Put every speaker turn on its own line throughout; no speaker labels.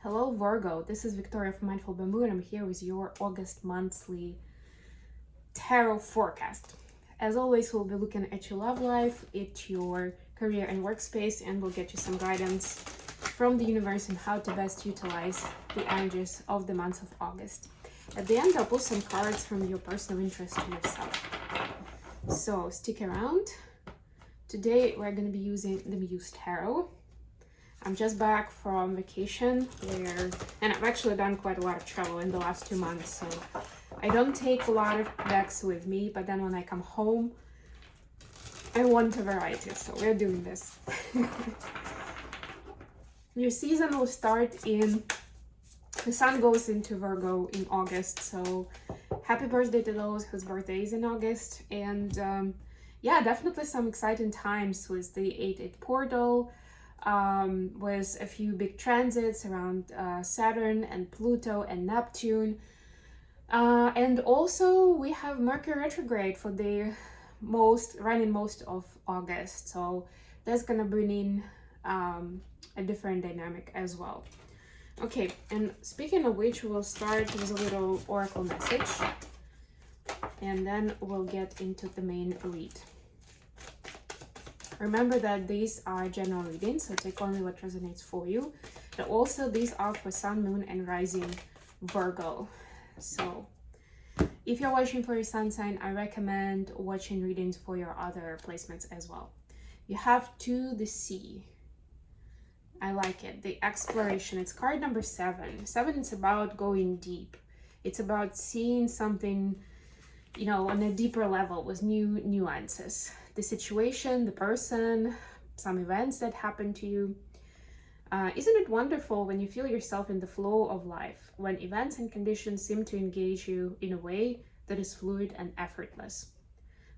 Hello Virgo, this is Victoria from Mindful Bamboo and I'm here with your August monthly tarot forecast. As always, we'll be looking at your love life, at your career and workspace, and we'll get you some guidance from the universe on how to best utilize the energies of the month of August. At the end, I'll pull some cards from your personal interest to yourself. So stick around. Today, we're going to be using the Muse Tarot. I'm just back from vacation and I've actually done quite a lot of travel in the last 2 months, so I don't take a lot of decks with me, but then when I come home, I want a variety, so we're doing this. Your season will start the sun goes into Virgo in August, so happy birthday to those whose birthday is in August, and yeah, definitely some exciting times with the 8-8 portal, with a few big transits around Saturn and Pluto and Neptune. And also we have Mercury retrograde for the running most of August. So that's gonna bring in a different dynamic as well. Okay, and speaking of which, we'll start with a little oracle message and then we'll get into the main read. Remember that these are general readings, so take only what resonates for you. And also these are for Sun, Moon, and Rising Virgo. So if you're watching for your sun sign, I recommend watching readings for your other placements as well. You have To the Sea. I like it. The Exploration. It's card number 7. 7 is about going deep. It's about seeing something, you know, on a deeper level with new nuances. The situation, the person, some events that happen to you. Isn't it wonderful when you feel yourself in the flow of life, when events and conditions seem to engage you in a way that is fluid and effortless?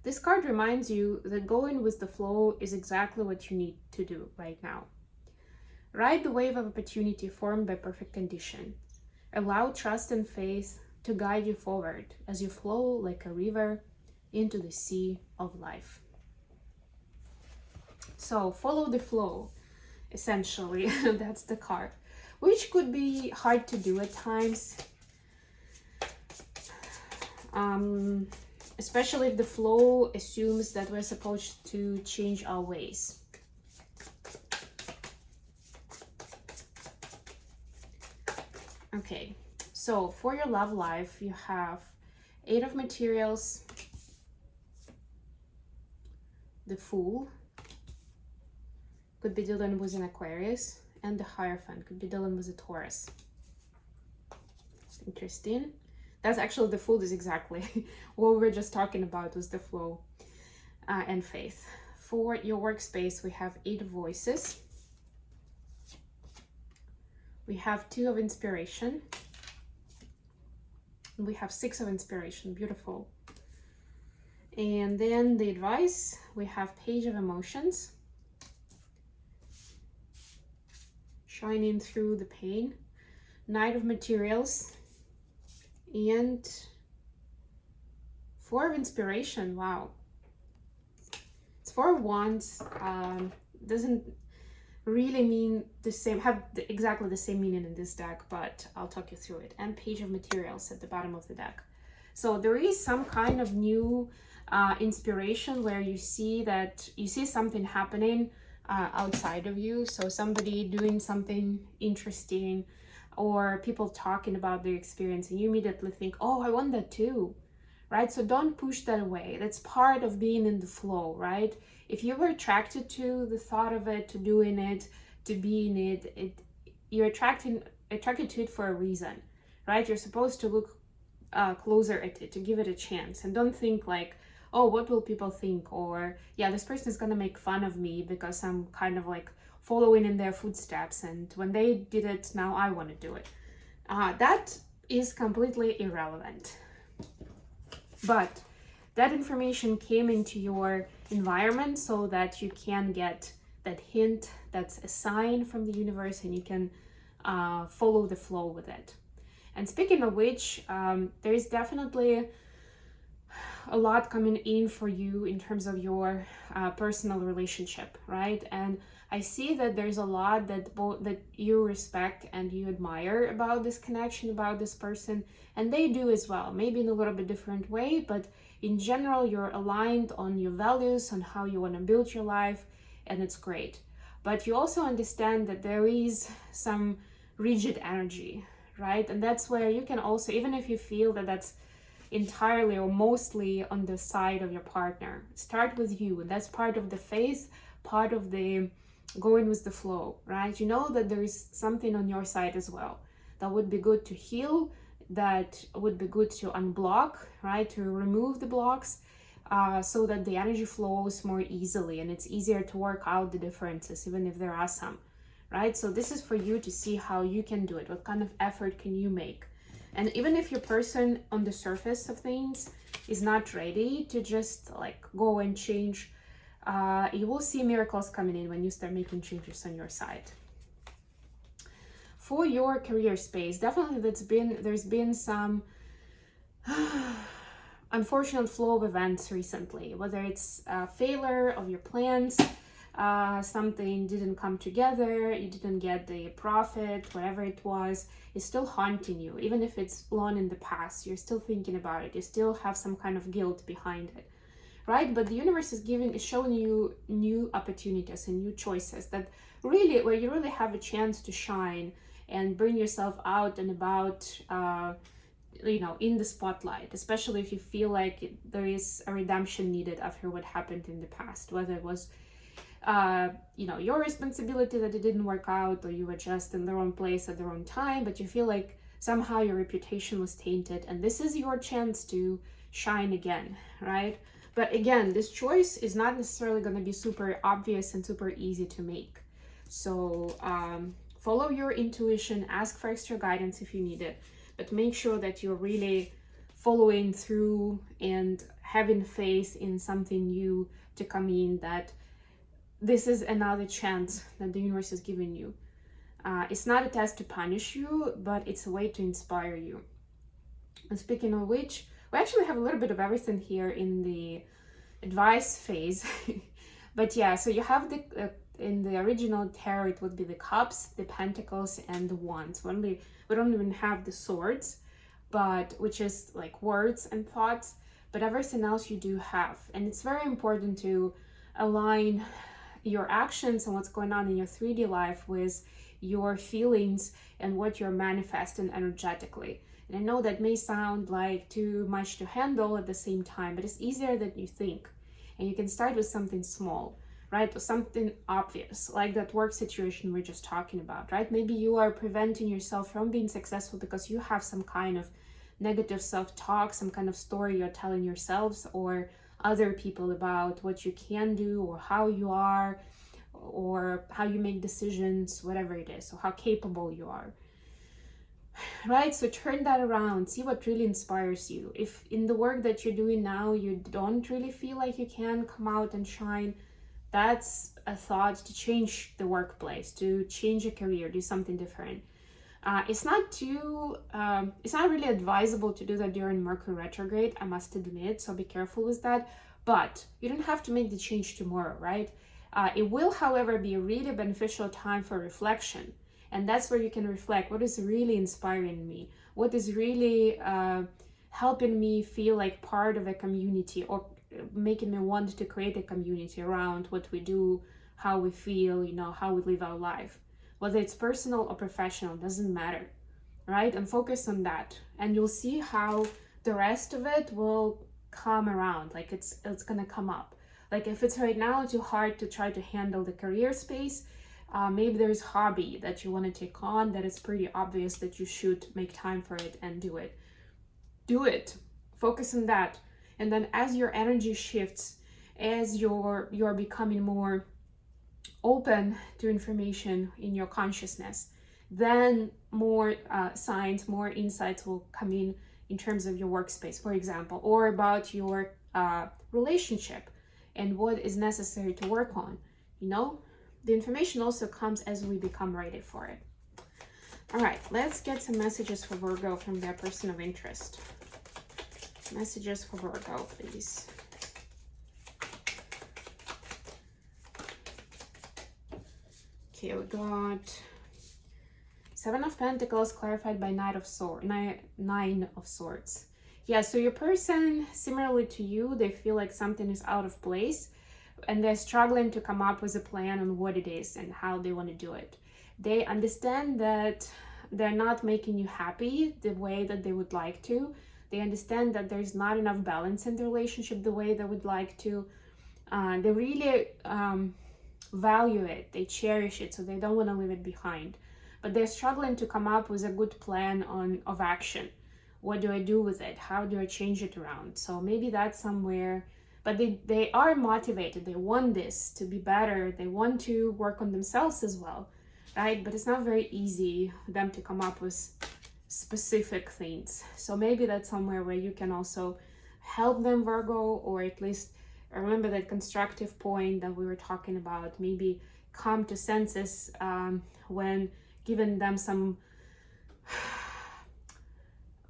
This card reminds you that going with the flow is exactly what you need to do right now. Ride the wave of opportunity formed by perfect conditions. Allow trust and faith to guide you forward as you flow like a river into the sea of life. So follow the flow, essentially. That's the card, which could be hard to do at times, especially if the flow assumes that we're supposed to change our ways. Okay, so for your love life, you have 8 of Materials, the Fool, could be dealing with an Aquarius, and the Hierophant could be dealing with a Taurus. Interesting. That's actually the Fool is exactly what we were just talking about, was the flow and faith. For your workspace, we have 8 Voices. We have 2 of Inspiration. And we have 6 of Inspiration. Beautiful. And then the advice, we have Page of Emotions. Shining through the pain. Knight of Materials. And 4 of Inspiration. Wow. It's 4 of Wands. Doesn't really mean the same, exactly the same meaning in this deck, but I'll talk you through it. And Page of Materials at the bottom of the deck. So there is some kind of new inspiration where you see something happening outside of you. So somebody doing something interesting, or people talking about their experience, and you immediately think, oh, I want that too, right? So don't push that away. That's part of being in the flow, right? If you were attracted to the thought of it, to doing it, to being it, you're attracted to it for a reason, right? You're supposed to look closer at it, to give it a chance, and don't think like, oh, what will people think? Or, yeah, this person is gonna make fun of me because I'm kind of like following in their footsteps, and when they did it, now I want to do it. That is completely irrelevant. But that information came into your environment so that you can get that hint, that's a sign from the universe, and you can follow the flow with it. And speaking of which, there is definitely a lot coming in for you in terms of your personal relationship, right? And I see that there's a lot that you respect and you admire about this connection, about this person, and they do as well, maybe in a little bit different way, but in general, you're aligned on your values, on how you want to build your life, and it's great. But you also understand that there is some rigid energy, right? And that's where you can also, even if you feel that that's entirely or mostly on the side of your partner, start with you. And that's part of the faith, part of the going with the flow, right? You know that there is something on your side as well that would be good to heal, that would be good to unblock, right? To remove the blocks, so that the energy flows more easily and it's easier to work out the differences, even if there are some, right? So this is for you to see how you can do it. What kind of effort can you make? And even if your person on the surface of things is not ready to just like go and change, you will see miracles coming in when you start making changes on your side. For your career space, definitely there's been some unfortunate flow of events recently, whether it's a failure of your plans, something didn't come together, you didn't get the profit, whatever it was, it's still haunting you. Even if it's long in the past, you're still thinking about it, you still have some kind of guilt behind it, right? But the universe is showing you new opportunities and new choices that really, where you really have a chance to shine and bring yourself out and about, in the spotlight, especially if you feel like there is a redemption needed after what happened in the past, whether it was your responsibility that it didn't work out, or you were just in the wrong place at the wrong time, but you feel like somehow your reputation was tainted, and this is your chance to shine again, right? But again, this choice is not necessarily going to be super obvious and super easy to make. So follow your intuition, ask for extra guidance if you need it, but make sure that you're really following through and having faith in something new to come in, that this is another chance that the universe is giving you. It's not a test to punish you, but it's a way to inspire you. And speaking of which, we actually have a little bit of everything here in the advice phase. But yeah, so you have the in the original tarot, it would be the cups, the pentacles, and the wands. We don't even have the swords, but which is like words and thoughts, but everything else you do have. And it's very important to align your actions and what's going on in your 3D life with your feelings and what you're manifesting energetically. And I know that may sound like too much to handle at the same time, but it's easier than you think. And you can start with something small, right? Or something obvious, like that work situation we're just talking about, right? Maybe you are preventing yourself from being successful because you have some kind of negative self-talk, some kind of story you're telling yourselves or other people about what you can do or how you are or how you make decisions, whatever it is, or how capable you are, right? So turn that around, see what really inspires you. If in the work that you're doing now you don't really feel like you can come out and shine, that's a thought to change the workplace, to change a career, do something different. It's not really advisable to do that during Mercury retrograde, I must admit, so be careful with that. But you don't have to make the change tomorrow, right? It will, however, be a really beneficial time for reflection. And that's where you can reflect what is really inspiring me, what is really helping me feel like part of a community, or making me want to create a community around what we do, how we feel, how we live our life. Whether it's personal or professional, doesn't matter, right? And focus on that. And you'll see how the rest of it will come around, like it's gonna come up. Like if it's right now too hard to try to handle the career space, maybe there's hobby that you want to take on that it's pretty obvious that you should make time for it and do it. Focus on that. And then as your energy shifts, as you're becoming more open to information in your consciousness, then more signs, more insights will come in terms of your workspace, for example, or about your relationship and what is necessary to work on. The information also comes as we become ready for it. All right, let's get some messages for Virgo from their person of interest. Messages for Virgo, please. Okay, we got Seven of Pentacles clarified by Nine of Swords. Yeah, so your person, similarly to you, they feel like something is out of place and they're struggling to come up with a plan on what it is and how they want to do it. They understand that they're not making you happy the way that they would like to. They understand that there's not enough balance in the relationship the way they would like to. They really value it, they cherish it, so they don't want to leave it behind. But they're struggling to come up with a good plan of action. What do I do with it? How do I change it around? So maybe that's somewhere, but they are motivated. They want this to be better. They want to work on themselves as well, right? But it's not very easy for them to come up with specific things. So maybe that's somewhere where you can also help them, Virgo, or at least remember that constructive point that we were talking about. Maybe come to senses when giving them some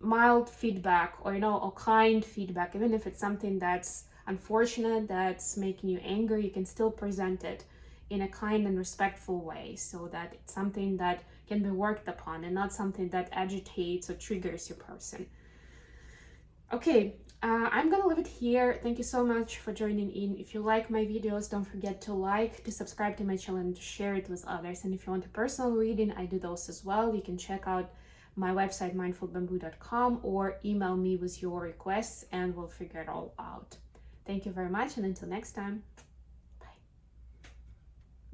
mild feedback, or or kind feedback. Even if it's something that's unfortunate, that's making you angry, you can still present it in a kind and respectful way, so that it's something that can be worked upon and not something that agitates or triggers your person. Okay, I'm gonna leave it here. Thank you so much for joining in. If you like my videos, don't forget to like, to subscribe to my channel, and to share it with others. And if you want a personal reading, I do those as well. You can check out my website, mindfulbamboo.com, or email me with your requests and we'll figure it all out. Thank you very much, and until next time.